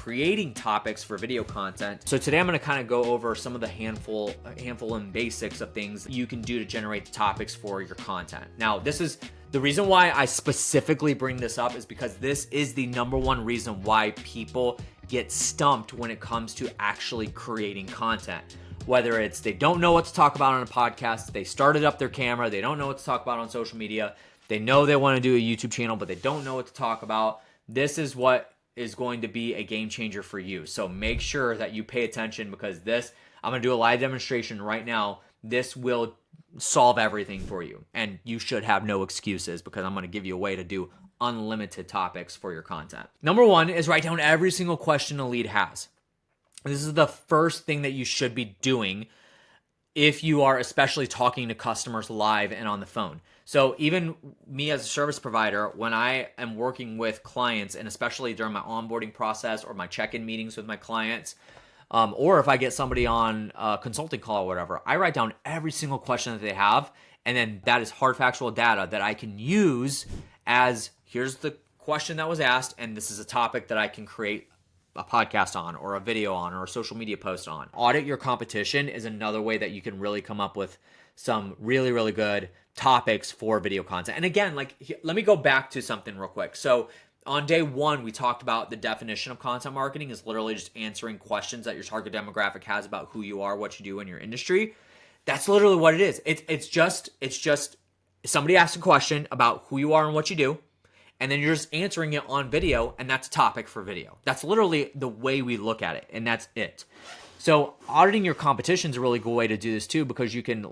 creating topics for video content. So today I'm going to kind of go over some of the handful and basics of things you can do to generate the topics for your content. Now, this is the reason why I specifically bring this up is because this is the number one reason why people get stumped when it comes to actually creating content. Whether it's they don't know what to talk about on a podcast, they started up their camera, they don't know what to talk about on social media, they know they want to do a YouTube channel, but they don't know what to talk about. This is what is going to be a game changer for you. So make sure that you pay attention because this, I'm going to do a live demonstration right now. This will solve everything for you. And you should have no excuses because I'm going to give you a way to do unlimited topics for your content. Number one is write down every single question a lead has. This is the first thing that you should be doing if you are especially talking to customers live and on the phone. So even me as a service provider, when I am working with clients, and especially during my onboarding process or my check-in meetings with my clients, or if I get somebody on a consulting call or whatever, I write down every single question that they have, and then that is hard factual data that I can use as, here's the question that was asked, and this is a topic that I can create a podcast on or a video on or a social media post on. Audit your competition is another way that you can really come up with some really, really good topics for video content. And again, let me go back to something real quick. So on day one, we talked about the definition of content marketing is literally just answering questions that your target demographic has about who you are, what you do in your industry. That's literally what it is. It's just somebody asks a question about who you are and what you do, and then you're just answering it on video, and that's a topic for video. That's literally the way we look at it, and that's it. So auditing your competition is a really good way to do this too, because you can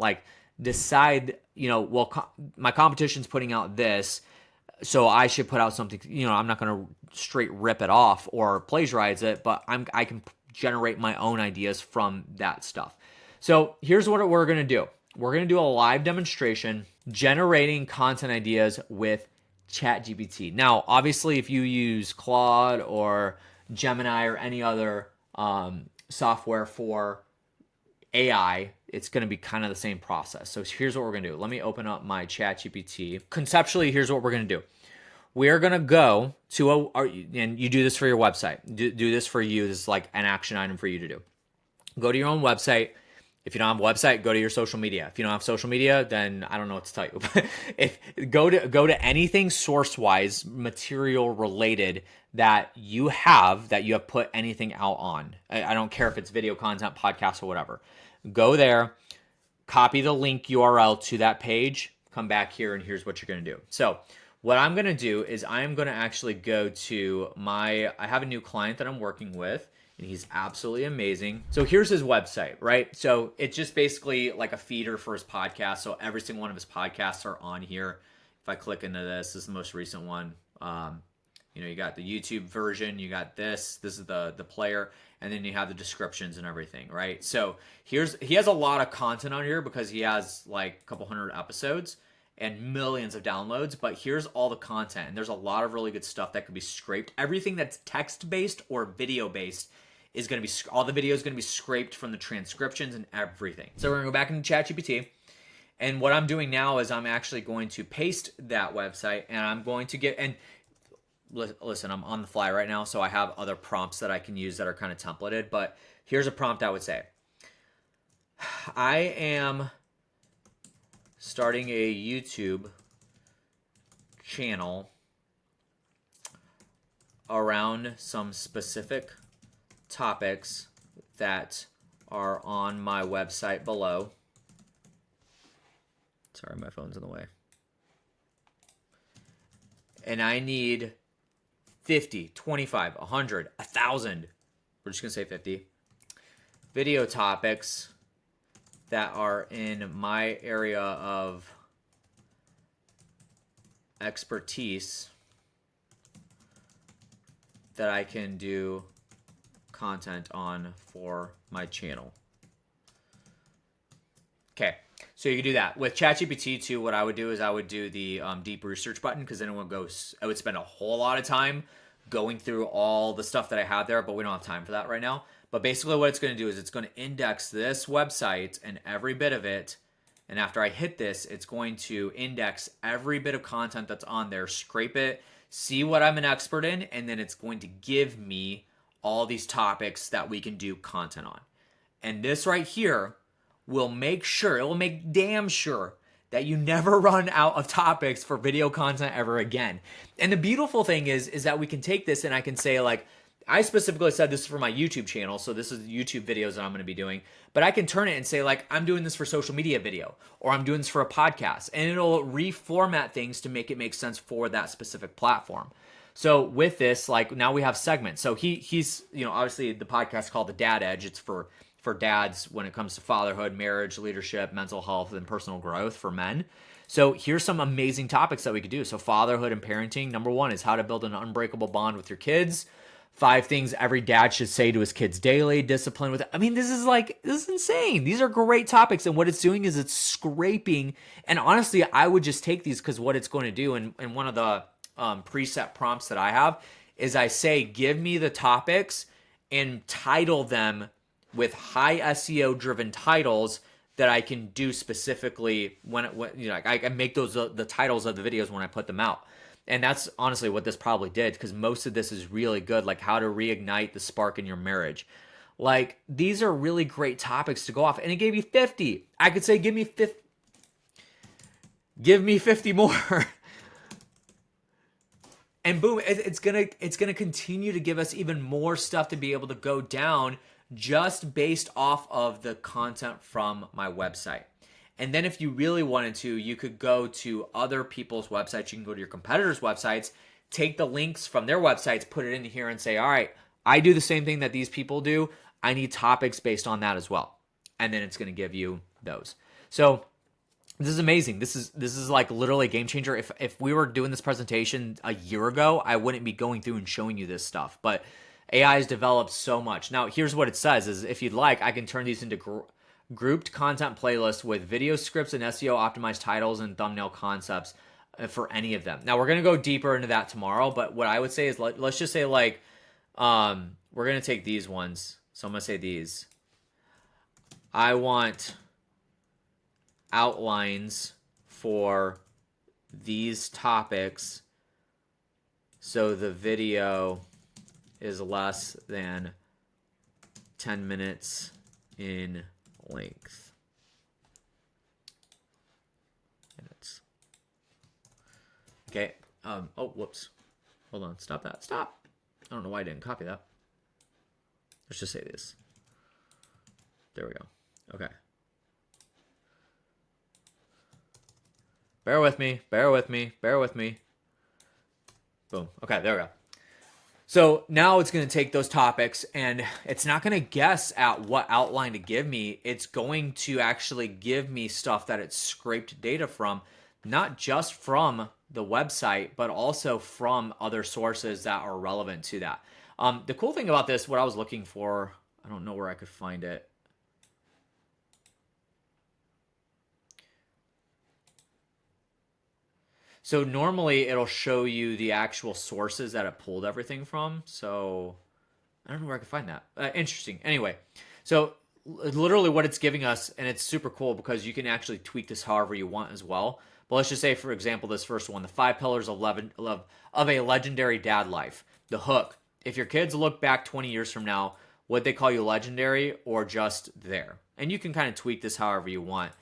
decide, my competition's putting out this, so I should put out something, I'm not going to straight rip it off or plagiarize it, but I can generate my own ideas from that stuff. So here's what we're going to do. We're going to do a live demonstration generating content ideas with ChatGPT. Now, obviously, if you use Claude or Gemini or any other software for AI, it's going to be kind of the same process. So here's what we're going to do. Let me open up my ChatGPT. Conceptually, here's what we're going to do. We're going to go to and you do this for your website. Do this for you. This is like an action item for you to do. Go to your own website. If you don't have a website, go to your social media. If you don't have social media, then I don't know what to tell you. If go to anything source-wise, material related that you have put anything out on. I don't care if it's video content, podcast, or whatever. Go there, copy the link URL to that page, come back here, and here's what you're going to do. So what I'm going to do is I am going to actually go to I have a new client that I'm working with, and he's absolutely amazing. So here's his website, right? So it's just basically like a feeder for his podcast. So every single one of his podcasts are on here. If I click into this is the most recent one. You got the YouTube version, you got this is the player, and then you have the descriptions and everything, right? So he has a lot of content on here because he has like a couple hundred episodes and millions of downloads, but here's all the content, and there's a lot of really good stuff that could be scraped. Everything that's text-based or video-based is going to be, all the video is going to be scraped from the transcriptions and everything. So we're going to go back into ChatGPT, and what I'm doing now is I'm actually going to paste that website, and I'm going to and listen, I'm on the fly right now, so I have other prompts that I can use that are kind of templated, but here's a prompt I would say. I am starting a YouTube channel around some specific topics that are on my website below. Sorry, my phone's in the way. And I need 50, 25, 100, 1,000. We're just going to say 50 video topics that are in my area of expertise that I can do content on for my channel. Okay, so you can do that. With ChatGPT too, what I would do is I would do the deep research button, because then I would spend a whole lot of time going through all the stuff that I have there, but we don't have time for that right now. But basically what it's going to do is it's going to index this website and every bit of it. And after I hit this, it's going to index every bit of content that's on there, scrape it, see what I'm an expert in, and then it's going to give me all these topics that we can do content on. And this right here will make sure, it will make damn sure that you never run out of topics for video content ever again. And the beautiful thing is that we can take this and I can say like, I specifically said this for my YouTube channel, so this is YouTube videos that I'm going to be doing, but I can turn it and say like, I'm doing this for social media video, or I'm doing this for a podcast, and it'll reformat things to make it make sense for that specific platform. So with this, like now we have segments. So he's, you know, obviously the podcast is called The Dad Edge. It's for dads when it comes to fatherhood, marriage, leadership, mental health, and personal growth for men. So here's some amazing topics that we could do. So fatherhood and parenting. Number 1 is how to build an unbreakable bond with your kids. 5 things every dad should say to his kids daily. Discipline with, I mean, this is insane. These are great topics. And what it's doing is it's scraping. And honestly, I would just take these because what it's going to do, and one of the preset prompts that I have is I say, give me the topics and title them with high SEO driven titles that I can do specifically when you know, I make those the titles of the videos when I put them out. And that's honestly what this probably did, because most of this is really good, like how to reignite the spark in your marriage. Like these are really great topics to go off, and it gave you 50. I could say give me 50 more. And boom, it's gonna continue to give us even more stuff to be able to go down just based off of the content from my website. And then if you really wanted to, you could go to other people's websites. You can go to your competitors' websites, take the links from their websites, put it in here and say, all right, I do the same thing that these people do. I need topics based on that as well. And then it's going to give you those. So this is amazing. This is like literally a game changer. If we were doing this presentation a year ago, I wouldn't be going through and showing you this stuff. But AI has developed so much. Now, here's what it says is if you'd like, I can turn these into grouped content playlists with video scripts and SEO optimized titles and thumbnail concepts for any of them. Now, we're going to go deeper into that tomorrow, but what I would say is let's just say like, we're going to take these ones. So I'm going to say these. I want outlines for these topics so the video is less than 10 minutes in length. Minutes. Okay. Oh, whoops. Hold on. Stop that. Stop. I don't know why I didn't copy that. Let's just say this. There we go. Okay. Bear with me. Bear with me. Bear with me. Boom. Okay, there we go. So now it's going to take those topics and it's not going to guess at what outline to give me. It's going to actually give me stuff that it's scraped data from, not just from the website, but also from other sources that are relevant to that. The cool thing about this, what I was looking for, I don't know where I could find it. So normally it'll show you the actual sources that it pulled everything from. So I don't know where I can find that. Interesting. Anyway, so literally what it's giving us, and it's super cool because you can actually tweak this however you want as well. But let's just say, for example, this first one, the 5 pillars of a legendary dad life. The hook. If your kids look back 20 years from now, would they call you legendary or just there? And you can kind of tweak this however you want.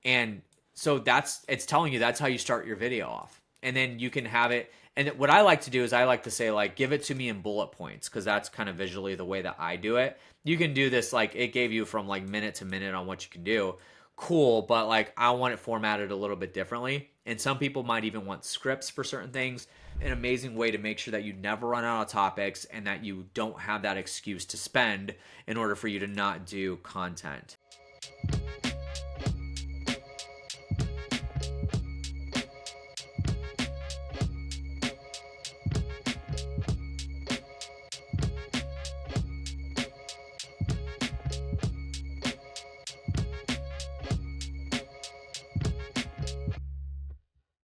And so it's telling you that's how you start your video off. And then you can have it. And what I like to do is I like to say, like, give it to me in bullet points, because that's kind of visually the way that I do it. You can do this, like, it gave you from like minute to minute on what you can do. Cool, but like I want it formatted a little bit differently. And some people might even want scripts for certain things. An amazing way to make sure that you never run out of topics and that you don't have that excuse to spend in order for you to not do content.